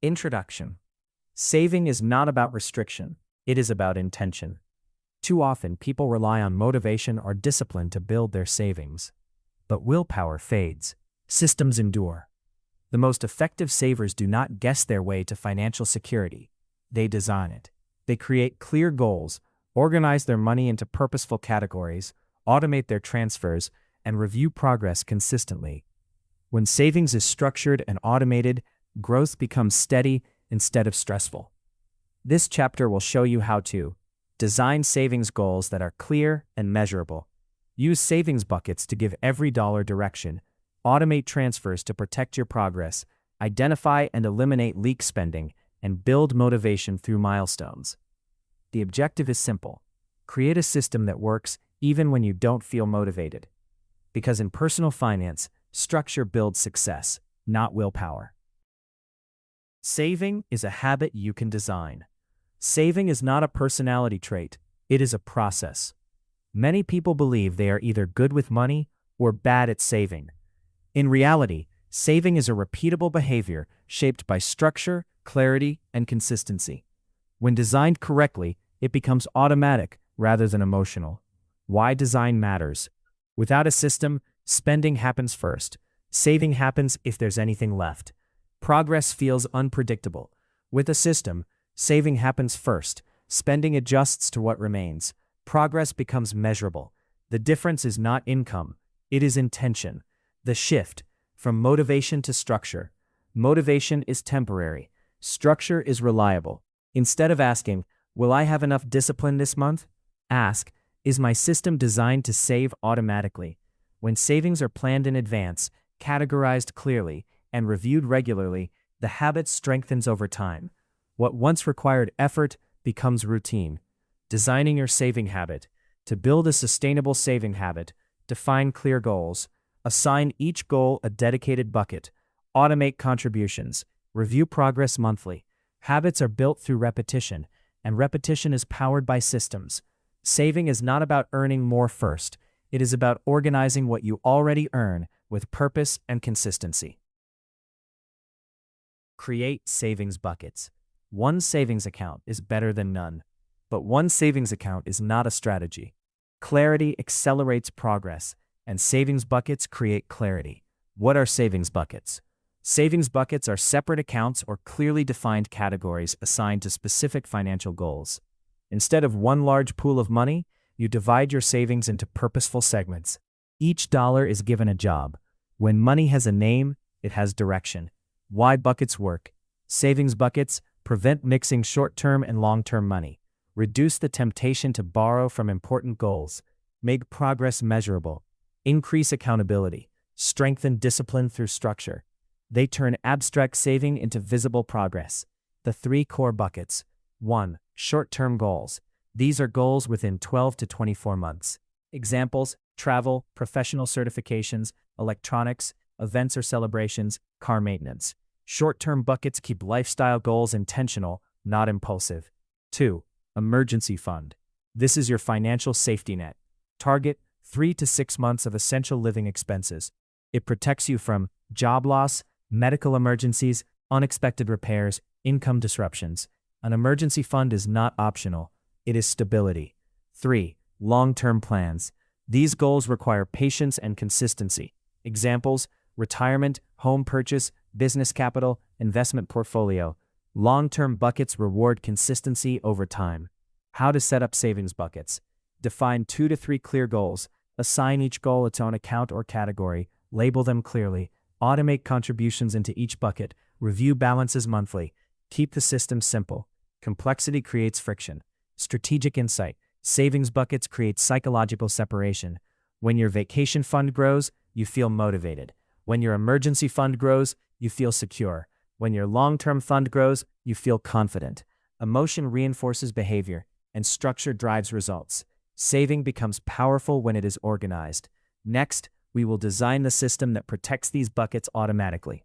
Introduction. Saving is not about restriction, it is about intention. Too often, people rely on motivation or discipline to build their savings. But willpower fades. Systems endure. The most effective savers do not guess their way to financial security. They design it. They create clear goals, organize their money into purposeful categories, automate their transfers, and review progress consistently. When savings is structured and automated, growth becomes steady instead of stressful. This chapter will show you how to design savings goals that are clear and measurable. Use savings buckets to give every dollar direction. Automate transfers to protect your progress. Identify and eliminate leak spending, and build motivation through milestones. The objective is simple. Create a system that works even when you don't feel motivated. Because in personal finance, structure builds success, not willpower. Saving is a habit you can design. Saving is not a personality trait, it is a process. Many people believe they are either good with money or bad at saving. In reality, saving is a repeatable behavior shaped by structure, clarity, and consistency. When designed correctly, it becomes automatic rather than emotional. Why design matters. Without a system, spending happens first. Saving happens if there's anything left. Progress feels unpredictable. With a system, saving happens first. Spending adjusts to what remains. Progress becomes measurable. The difference is not income, it is intention. The shift from motivation to structure. Motivation is temporary. Structure is reliable. Instead of asking, will I have enough discipline this month? Ask, is my system designed to save automatically? When savings are planned in advance, categorized clearly, and reviewed regularly, the habit strengthens over time. What once required effort becomes routine. Designing your saving habit. To build a sustainable saving habit, define clear goals. Assign each goal a dedicated bucket. Automate contributions. Review progress monthly. Habits are built through repetition, and repetition is powered by systems. Saving is not about earning more first. It is about organizing what you already earn with purpose and consistency. Create savings buckets. One savings account is better than none. But one savings account is not a strategy. Clarity accelerates progress, and savings buckets create clarity. What are savings buckets? Savings buckets are separate accounts or clearly defined categories assigned to specific financial goals. Instead of one large pool of money, you divide your savings into purposeful segments. Each dollar is given a job. When money has a name, it has direction. Why buckets work? Savings buckets prevent mixing short-term and long-term money. Reduce the temptation to borrow from important goals. Make progress measurable. Increase accountability. Strengthen discipline through structure. They turn abstract saving into visible progress. The three core buckets. 1. Short-term goals. These are goals within 12 to 24 months. Examples: travel, professional certifications, electronics, events or celebrations, car maintenance. Short-term buckets keep lifestyle goals intentional, not impulsive. 2. Emergency fund. This is your financial safety net. Target 3 to 6 months of essential living expenses. It protects you from job loss, medical emergencies, unexpected repairs, income disruptions. An emergency fund is not optional. It is stability. 3. Long-term plans. These goals require patience and consistency. Examples: retirement, home purchase, business capital, investment portfolio. Long-term buckets reward consistency over time. How to set up savings buckets. Define 2 to 3 clear goals. Assign each goal its own account or category. Label them clearly. Automate contributions into each bucket. Review balances monthly. Keep the system simple. Complexity creates friction. Strategic insight. Savings buckets create psychological separation. When your vacation fund grows, you feel motivated. When your emergency fund grows, you feel secure. When your long-term fund grows, you feel confident. Emotion reinforces behavior, and structure drives results. Saving becomes powerful when it is organized. Next, we will design the system that protects these buckets automatically.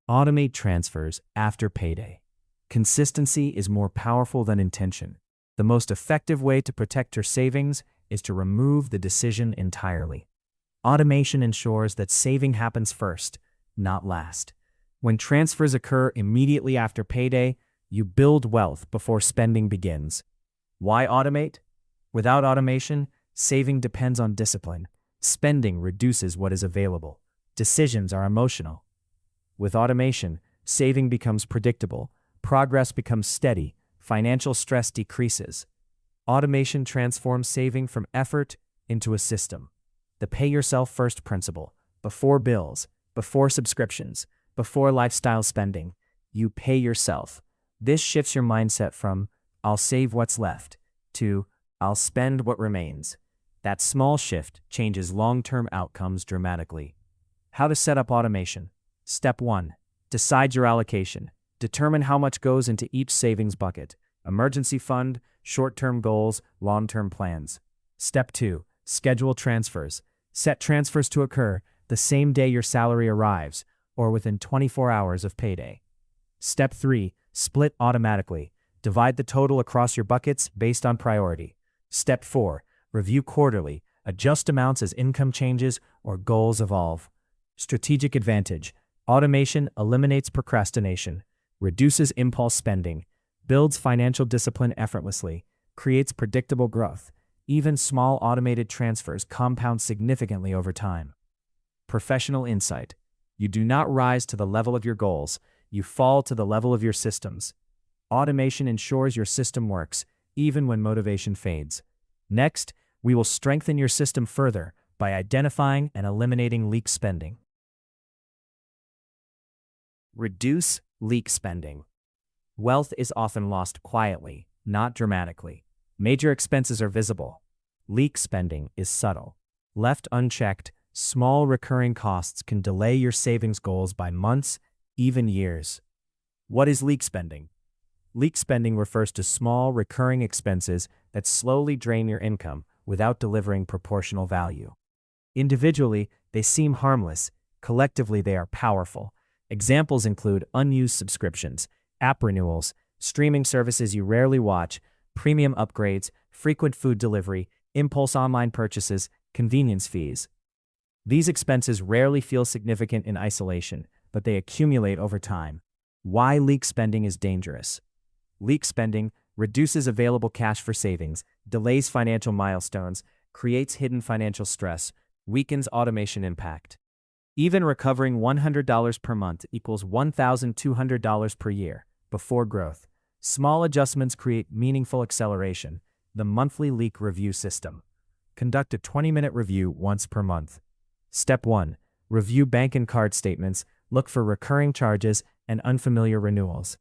Automate transfers after payday. Consistency is more powerful than intention. The most effective way to protect your savings is to remove the decision entirely. Automation ensures that saving happens first, not last. When transfers occur immediately after payday, you build wealth before spending begins. Why automate? Without automation, saving depends on discipline. Spending reduces what is available. Decisions are emotional. With automation, saving becomes predictable, progress becomes steady, financial stress decreases. Automation transforms saving from effort into a system. The pay yourself first principle: before bills, before subscriptions, before lifestyle spending, you pay yourself. This shifts your mindset from "I'll save what's left" to "I'll spend what remains." That small shift changes long-term outcomes dramatically. How to set up automation. Step 1. Decide your allocation. Determine how much goes into each savings bucket: emergency fund, short-term goals, long-term plans. Step 2. Schedule transfers. Set transfers to occur the same day your salary arrives or within 24 hours of payday. Step 3. Split automatically. Divide the total across your buckets based on priority. Step 4. Review quarterly. Adjust amounts as income changes or goals evolve. Strategic advantage. Automation eliminates procrastination, reduces impulse spending, builds financial discipline effortlessly, creates predictable growth. Even small automated transfers compound significantly over time. Professional insight. You do not rise to the level of your goals, you fall to the level of your systems. Automation ensures your system works, even when motivation fades. Next, we will strengthen your system further by identifying and eliminating leak spending. Reduce leak spending. Wealth is often lost quietly, not dramatically. Major expenses are visible. Leak spending is subtle. Left unchecked, small recurring costs can delay your savings goals by months, even years. What is leak spending? Leak spending refers to small recurring expenses that slowly drain your income without delivering proportional value. Individually, they seem harmless. Collectively, they are powerful. Examples include unused subscriptions, app renewals, streaming services you rarely watch, premium upgrades, frequent food delivery, impulse online purchases, convenience fees. These expenses rarely feel significant in isolation, but they accumulate over time. Why leak spending is dangerous. Leak spending reduces available cash for savings, delays financial milestones, creates hidden financial stress, weakens automation impact. Even recovering $100 per month equals $1,200 per year before growth. Small adjustments create meaningful acceleration. The monthly leak review system. Conduct a 20-minute review once per month. Step 1. Review bank and card statements. Look for recurring charges and unfamiliar renewals.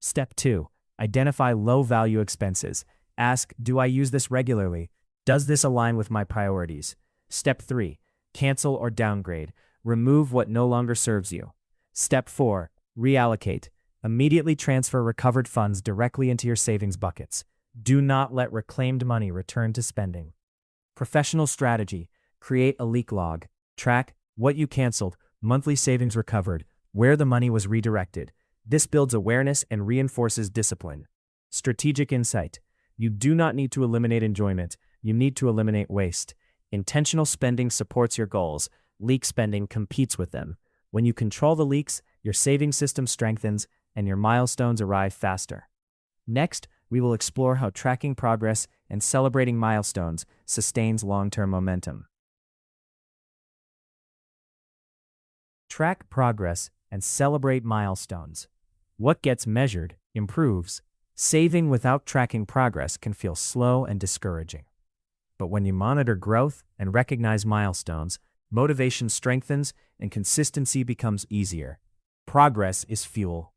Step 2. Identify low-value expenses. Ask, do I use this regularly? Does this align with my priorities? Step 3. Cancel or downgrade. Remove what no longer serves you. Step 4. Reallocate. Immediately transfer recovered funds directly into your savings buckets. Do not let reclaimed money return to spending. Professional strategy. Create a leak log. Track what you canceled, monthly savings recovered, where the money was redirected. This builds awareness and reinforces discipline. Strategic insight. You do not need to eliminate enjoyment. You need to eliminate waste. Intentional spending supports your goals. Leak spending competes with them. When you control the leaks, your saving system strengthens and your milestones arrive faster. Next, we will explore how tracking progress and celebrating milestones sustains long-term momentum. Track progress and celebrate milestones. What gets measured improves. Saving without tracking progress can feel slow and discouraging. But when you monitor growth and recognize milestones, motivation strengthens and consistency becomes easier. Progress is fuel.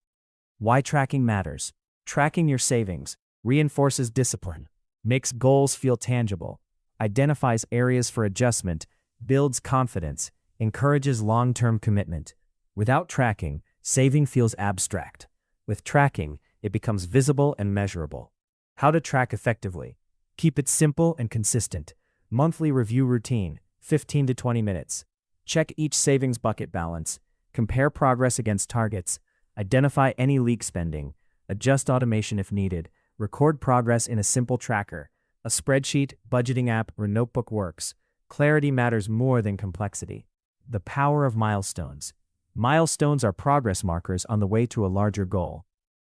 Why tracking matters. Tracking your savings reinforces discipline, makes goals feel tangible, identifies areas for adjustment, builds confidence, encourages long-term commitment. Without tracking, saving feels abstract. With tracking, it becomes visible and measurable. How to track effectively. Keep it simple and consistent. Monthly review routine, 15 to 20 minutes. Check each savings bucket balance. Compare progress against targets. Identify any leak spending. Adjust automation if needed. Record progress in a simple tracker. A spreadsheet, budgeting app, or notebook works. Clarity matters more than complexity. The power of milestones. Milestones are progress markers on the way to a larger goal.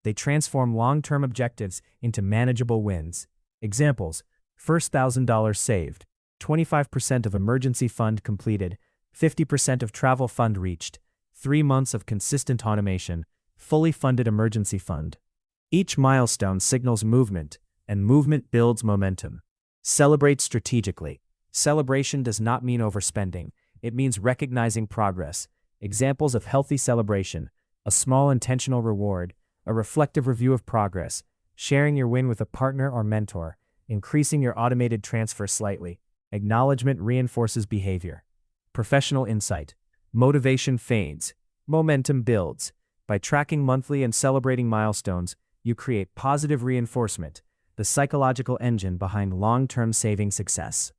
They transform long-term objectives into manageable wins. Examples: first $1,000 saved, 25% of emergency fund completed, 50% of travel fund reached, 3 months of consistent automation, fully funded emergency fund. Each milestone signals movement, and movement builds momentum. Celebrate strategically. Celebration does not mean overspending, it means recognizing progress. Examples of healthy celebration: a small intentional reward, a reflective review of progress, sharing your win with a partner or mentor, increasing your automated transfer slightly. Acknowledgement reinforces behavior. Professional insight. Motivation fades, momentum builds. By tracking monthly and celebrating milestones, you create positive reinforcement, the psychological engine behind long-term saving success.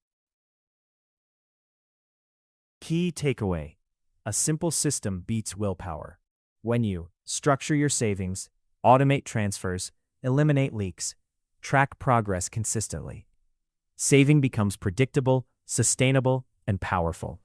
Key takeaway: a simple system beats willpower. When you structure your savings, automate transfers, eliminate leaks, track progress consistently, saving becomes predictable, sustainable, and powerful.